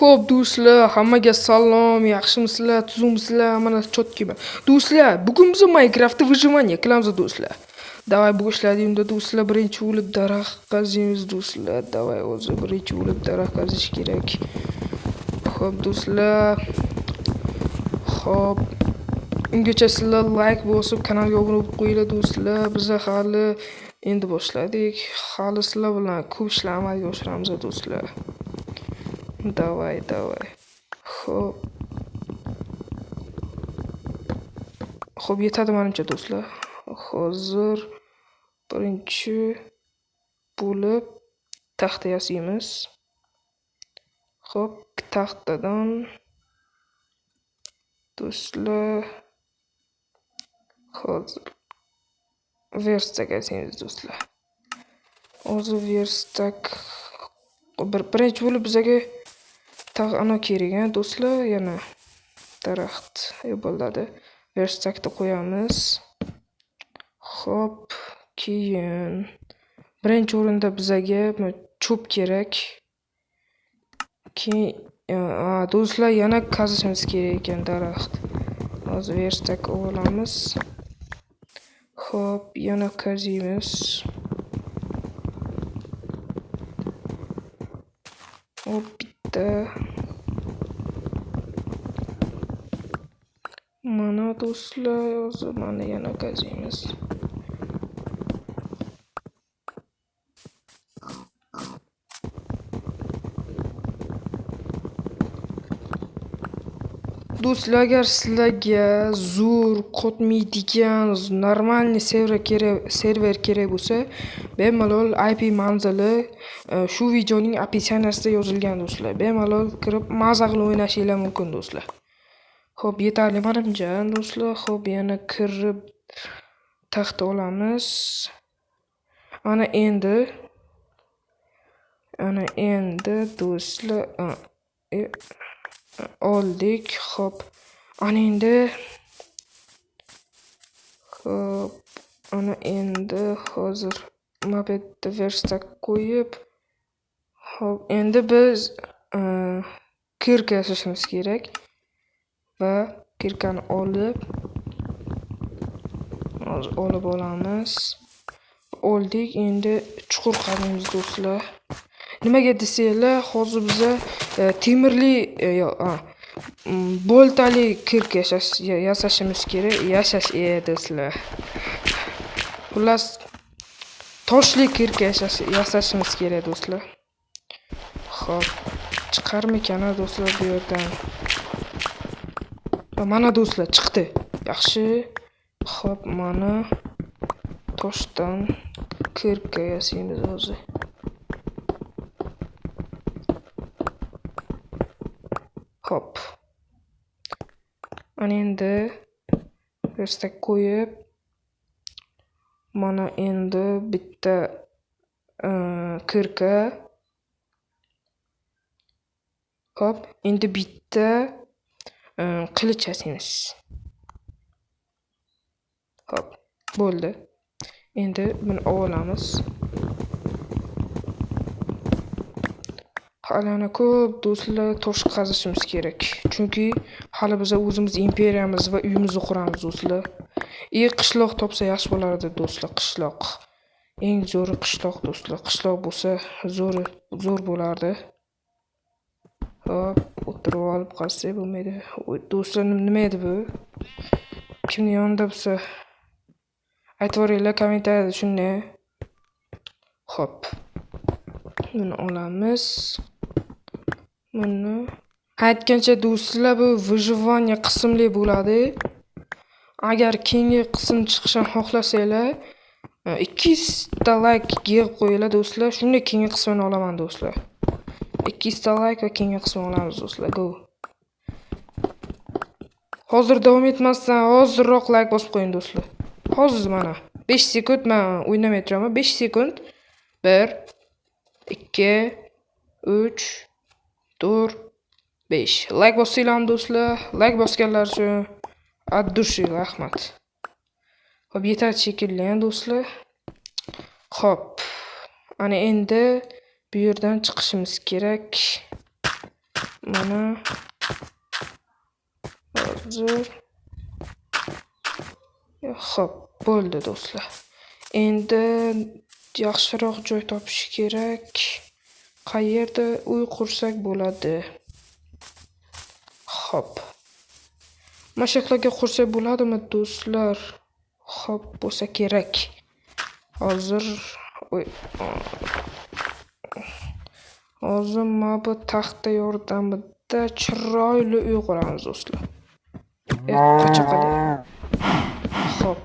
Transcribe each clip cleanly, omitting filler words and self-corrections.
Xo'p, do'stlar, hammaga salom, yaxshimisizlar, tuzukmisizlar? Mana cho'tkiman. Do'stlar, bugun biz Minecraftda выживание qilamiz do'stlar. Davay boshlaydi do'stlar, birinchi o'lib daraxt qaziymiz do'stlar. Davay o'zi birinchi o'lib daraxt qazish kerak. Xo'p, do'stlar. Xo'p. Ungacha sizlar like bosib, kanalga obuna bo'lib qo'yinglar do'stlar. Biz hali endi boshladik. Hali sizlar bilan ko'p ishlar amalga oshiramiz do'stlar. Davay. Xo'p. Xo'p, yetadi menimcha do'stlar. Hozir birinchi bo'lib taxta yasaymiz. Xo'p, taxtadan do'stlar hozir verstak yasaymiz do'stlar. Hozir verstak birinchi bo'lib bizga ana kerak do'stlar, yana daraxt bo'ladi. Verstakni qo'yamiz. Xo'p, keyin birinchi o'rinda bizga cho'p kerak. Keyin do'stlar yana qazishimiz kerak ekan daraxt. Hozir verstak olamiz. Xo'p, yana qaziymiz. Hop, bitta. Mana do'stlar, hozir mana yana qaziymiz. Do'stlar, agar sizlarga zo'r qotmaydigan normalniy server kerak bo'lsa, bemalol IP manzili shu videoning opisiyanasida yozilgan do'stlar. Bemalol kirib maza qilib o'ynashinglar mumkin do'stlar. Xo'p, yetarli menimcha do'stlar. Xo'p, yana kirib taxta olamiz. Ana endi do'stlar oldik. Xo'p, ana endi hozir mapetda verstak qo'yib, xo'p, endi biz kirka yasashimiz kerak va kirkani olib olamiz. Oldik, endi chuqur qaziymiz do'stlar. Nimaga desanglar, hozir biza temirli boltali kirka yasashimiz kerak. Do'stlar. Xullas, toshli kirka yasashimiz kerak do'stlar. Xo'p, chiqarmikan do'stlar bu yerdan? Mana do'stlar, chiqdi. Yaxshi. Xo'p, mana toshdan kirka yasaymiz hozir. Hop. Ana endi verstak qo'yib, mana endi bitta kirka. Hop, endi bitta qilich yasaymiz. Hop, bo'ldi. Endi buni olamiz. Hali ko'p do'stlar tosh qazishimiz kerak. Chunki hali biz o'zimiz imperiyamiz va uyimizni quramiz do'stlar. Qishloq topsa yaxshi bo'lardi do'stlar, qishloq. Eng zo'ri qishloq do'stlar. Qishloq bo'lsa zo'r bo'lardi. Hop, o'tirib olib qolsak bo'lmaydi. Do'stlar, nima edi bu? Kimning yonida bo'lsa aytib o'ringlar kommentariyada shunday. Hop. Buni olamiz. Buni aytgancha do'stlar, bu выживание qismli bo'ladi. Agar keyingi qism chiqishini xohlasanglar, 200 ta like yig'ib qo'yinglar do'stlar. Shunda keyingi qismini olaman do'stlar. 200 ta like va keyingi qismini olamiz do'stlar. Go. Hozir davom etmasdan hozirroq like bosib qo'ying do'stlar. Hozir mana 5 sekund men o'ynamay turaman. 5 sekund. 1 2 3 4 5. Like bosinglar do'stlar. Like bosganlar uchun от души rahmat. Xo'p, yetadi shekilli do'stlar. Xo'p. Ana endi bu yerdan chiqishimiz kerak. mana hozir xo'p, bo'ldi do'stlar. Endi yaxshiroq joy topish kerak. Qayerda uy qursak bo'ladi? Xo'p. Mashaqlarga qursak bo'ladimi do'stlar? Xo'p, bo'lsa kerak. Hozir mana bu taxta yordamida chiroyli uy quramiz do'stlar. Qocha qolay. Xo'p.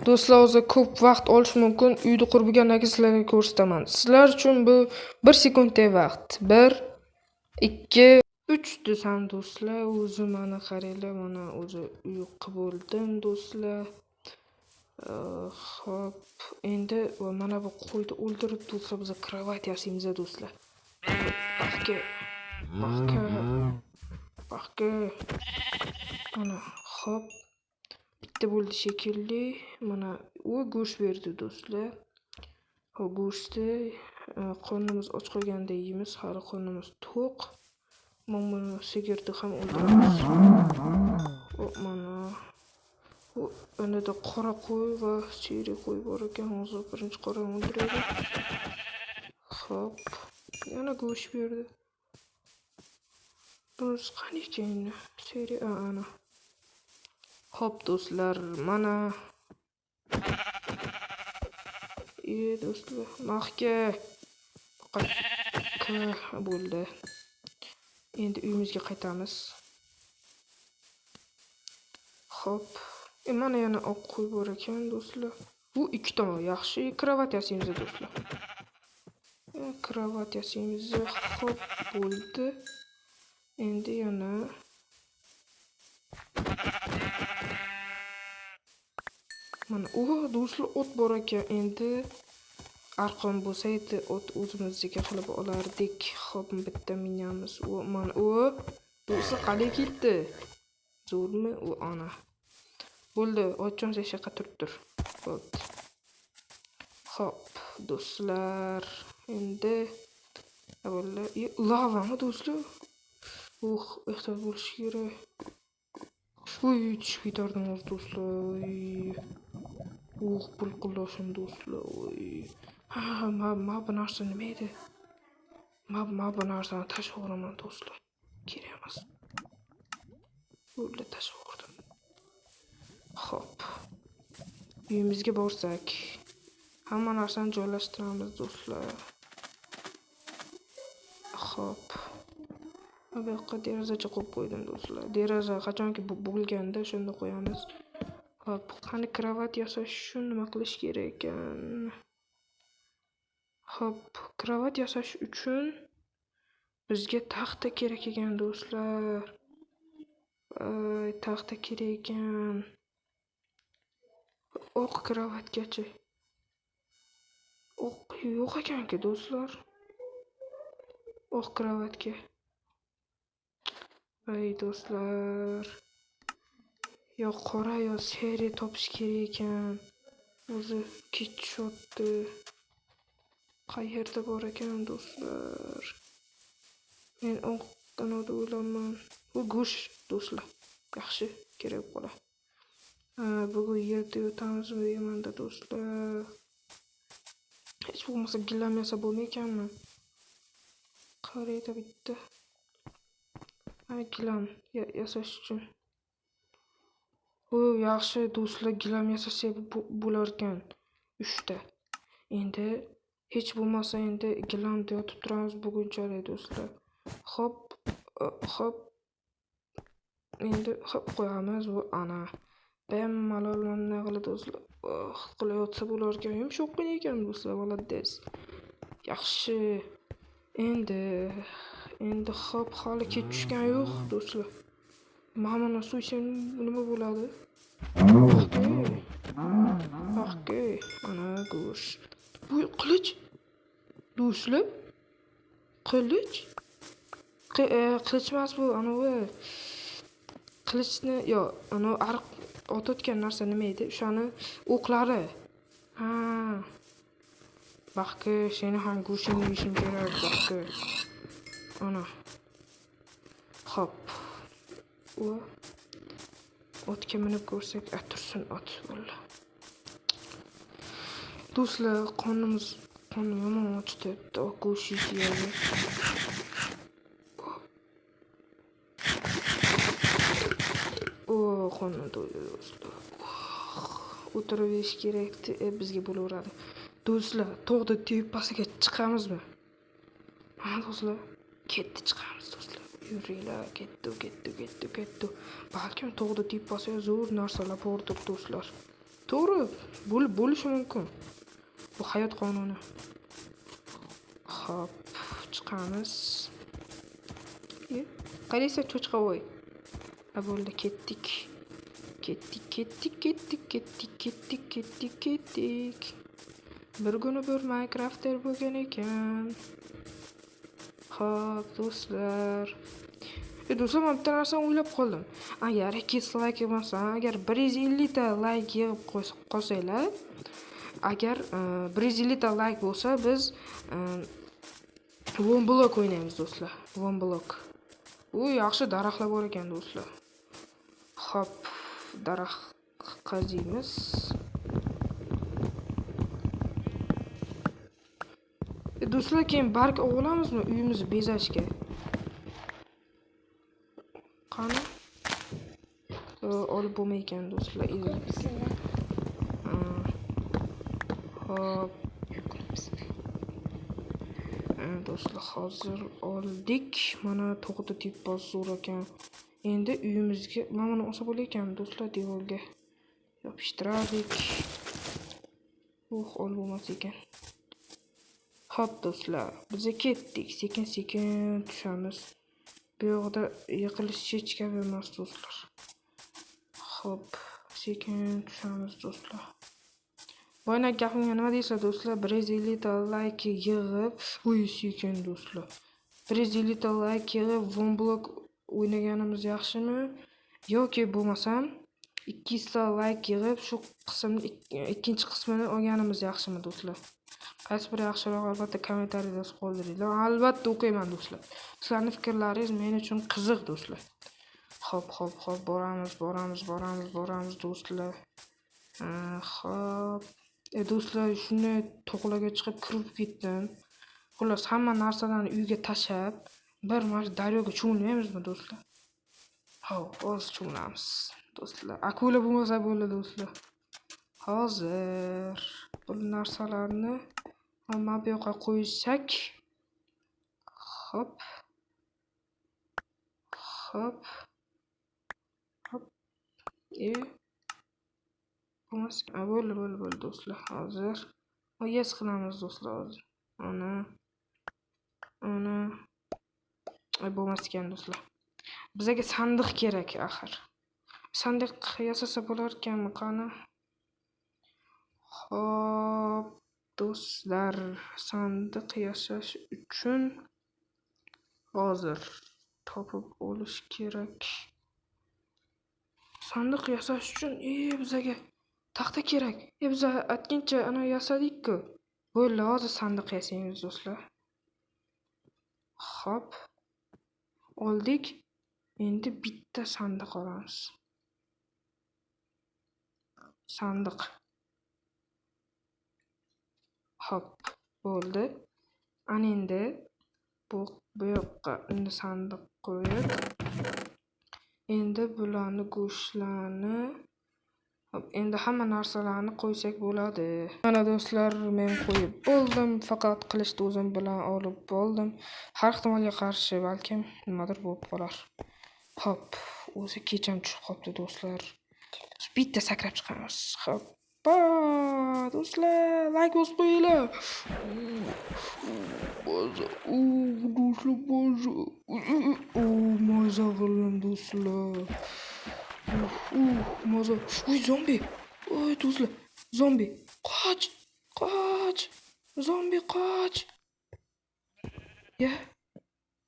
Do'stlar, hozir ko'p vaqt olishi mumkin. Uyni qurgandan keyin sizlarga ko'rsataman. Sizlar uchun bu 1 sekundlik vaqt. 1 2 3 desam do'stlar, o'zi mana qaranglar, mana o'zi uy qilib bo'ldim do'stlar. Xo'p, endi mana bu qo'yni o'ldirib do'stlar, biz kravat yasaymiz do'stlar. Baxka. Mana xo'p. Bitta bo'ldi shekilli. Mana u go'sht berdi do'stlar. Xo'p, go'shtni qornimiz och qolganda yeymiz, hali qornimiz to'q. Mana sigirni ham o'ldiramiz. Mana Önde qora qo'y va siyri qo'y bor ekan. Hozir birinchi qorani o'ldiraylik. Xo'p, yana go'sht berdi. Bunisi qani ekan? Siyri ana. Xo'p do'stlar, mana do'stlar, mahka bo'ldi. Endi uyimizga qaytamiz. Xo'p, mana yana oq qo'y bor ekan do'stlar. Bu ikki tomon yaxshi kravat yasaymiz do'stlar. Kravat yasaymiz. Xo'p, bo'ldi. Endi yana mana do'stlar, ot bor ekan. Endi arqon bo'lsa edi, ot o'zimizga qilib olardik. Xo'p, bitta minamiz. Mana do'stlar qalay ketdi. Zo'rmi? Ana. Bo'ldi, ochon seshaqa turibdir. Bo'ldi. Xo'p, do'stlar, endi avvalo lavami do'stlar. Ehtiyot bo'lish kerak. Tushib ketardim o'z do'stlar. Pulqillashim do'stlar. Ma bu narsa nima edi? Ma bu narsani tashib yuboraman do'stlar. Kerak emas. Bo'ldi, tashib yubordim. Xo'p. Uyimizga borsak, hamma narsani joylashtiramiz do'stlar. Xo'p. Bu yoqqa derazacha qo'yib qo'ydim do'stlar. Deraza qachonki bo'lganda shunda qo'yamiz. Xo'p, qani kravat yasash uchun nima qilish kerak ekan? Xo'p, kravat yasash uchun bizga taxta kerak ekan do'stlar. Taxta kerak ekan. Oq kravatgacha. Oq yo'q ekan-ku do'stlar. Oq kravatga. Do'stlar. Yo qora yo seri topish kerak ekan. O'zi ketishotdi. Qayerda bor ekan do'stlar? Men oq qanada o'ylayman. Bu go'sht do'stlar. Yaxshi kerak bo'ladi. Bugun yerda yotamizmi yemanda do'stlar. Hech bo'lmasa gilam yasab bo'lmaykanmi? Qarayda bitta. Gilam yasash uchun. Yaxshi do'stlar, gilam yasasak bo'lar ekan 3 ta. Endi hech bo'lmasa endi gilamda yotib turamiz bugunchalik do'stlar. Xo'p. Endi qo'yamiz bu ana. Bemalol mana qilib do'stlar. Qilib yotsa bo'lar ekan. Yumshoq ekan do'stlar, молодец. Yaxshi. Endi xo'p, hali kech tushgan yo'q do'stlar. Mana so'ysam nima bo'ladi? Ana go'sht. Bu qilich. Do'stlar. Qilich. Qilich emas bu, anavi. Qilichni ana ariq otayotgan narsa nima edi? O'shani o'qlari. Baxki, seni ham go'shtingni yeyishim kerak, baxki. Ana. Hop. Otga minib ko'rsak, tursin ot bo'ldi. Do'stlar, qonim yomon ochdi. Go'sht yeydi. Qonim to'ydi do'stlar. O'tirib kerakdi, bizga bo'laveradi. Do'stlar, tog'da tepasiga chiqamizmi? Ha, do'stlar, ketdi chiqamiz do'stlar. Yuringlar, ketdi. Balkim tog'da tepasiga zo'r narsalar bordir do'stlar. To'g'ri, bo'lishi mumkin. Bu hayot qonuni. Hop, chiqamiz. Qaraysa cho'chqa voy. Bo'ldi, ketdik. Bir kuni bir Minecrafter bo'lgan ekan. Hop, do'stlar. Do'stlar, men bitta narsani o'ylab qoldim. Agar 200 like bo'lsa, agar 150 ta like yig'ib qolsanglar, agar 150 ta like bo'lsa, biz One Block o'ynaymiz do'stlar. One Block. U yaxshi daraxtlar bor ekan do'stlar. Hop, daraxt qaziymiz. Do'stlar, keyin barg olamizmi uyimizni bezashga? Qani? Olib bo'lmay ekan do'stlar. Hop. Do'stlar, hozir oldik. Mana to'g'ri tepasi zo'r ekan. Endi uyimizga mana olsa bo'lar ekan do'stlar, devorga yopishtirardik. Olib bo'lmas ekan. Hop do'stlar, biz ketdik. Sekin tushamiz. Bu yoqda yiqilish hech gap emas do'stlar. Hop, sekin tushamiz do'stlar. Boyna gapimga nima deysiz do'stlar? 150 ta like yig'ib, sekin do'stlar. 150 ta like yig'ib One Block o'ynaganimiz yaxshimi? Yoki bo'lmasam 200 ta like yig'ib shu qismni ikkinchi qismini olganimiz yaxshimi do'stlar? Qaysi biri yaxshiroq, albatta kommentariyada yozib qoldiringlar. Albatta o'qiyman do'stlar. Sizlarning fikrlaringiz men uchun qiziq do'stlar. Hop, boramiz do'stlar. Hop. Do'stlar, shuni to'qlarga chiqib kirib ketdim. Xullas, hamma narsalarni uyga tashab, bir marta daryoga cho'milmaymizmi do'stlar? Hozir cho'milamiz do'stlar. Akula bo'lmasa bo'ldi do'stlar. Hozir bu narsalarni hamma bu yoqqa qo'ysak, hop. Bo'ldi do'stlar. Hozir yes qilamiz do'stlar hozir. Ana. Bo'lmas ekan do'stlar. Bizga sandiq kerak axir. Sandiq yasasa bo'lar ekanmi qani? Hop do'stlar, sandiq yasash uchun hozir topib olish kerak. Sandiq yasash uchun bizga taxta kerak. Biz aytgancha ana yasadik-ku. Bo'ldi, hozir sandiq yasaymiz do'stlar. Hop. Oldik. Endi bitta sandiq olamiz. Sandiq. Hop, bo'ldi. Ana endi bu yoqqa sandiq qo'yib, endi bularni go'shtlarni, endi hamma narsalarni qo'ysak bo'ladi. Mana do'stlar, men qo'yib bo'ldim. Faqat qilichni o'zim bilan olib bo'ldim. Har ehtimolga qarshi balkim nimadir bo'lib qolar. Hop, o'zi kecham tushib qolibdi do'stlar. Bitta sakrab chiqamiz. Hop. Do'stlar, like bosib qo'yinglar. Maza qildim do'stlar. Maza. Zombi. Do'stlar, zombi. Qoch. Zombi qoch.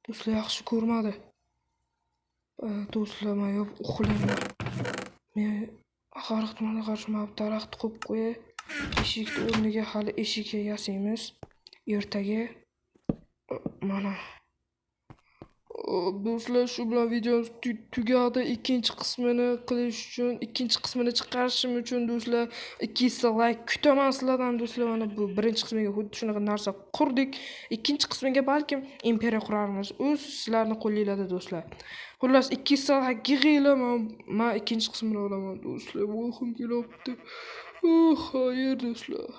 Do'stlar, yaxshi ko'rmadi. Do'stlar, men uxlayman. Men har ehtimolga qarshi daraxt qo'yib qo'yay. Eshikni o'rniga hali eshik yasaymiz. Ertaga mana. Do'stlar, shu bilan videomiz tugadi. Ikkinchi qismini qilish uchun, ikkinchi qismini chiqarishim uchun do'stlar 200 like kutaman sizlardan do'stlar. Mana bu birinchi qismiga xuddi shunaqa narsa qurdik. Ikkinchi qismiga balkim imperiya qurarmiz. O'z sizlarning qo'lingizda do'stlar. Xullas 200 like yig'inglar, men ikkinchi qismini olaman do'stlar. Bu xil kelyapti. Xayr do'stlar.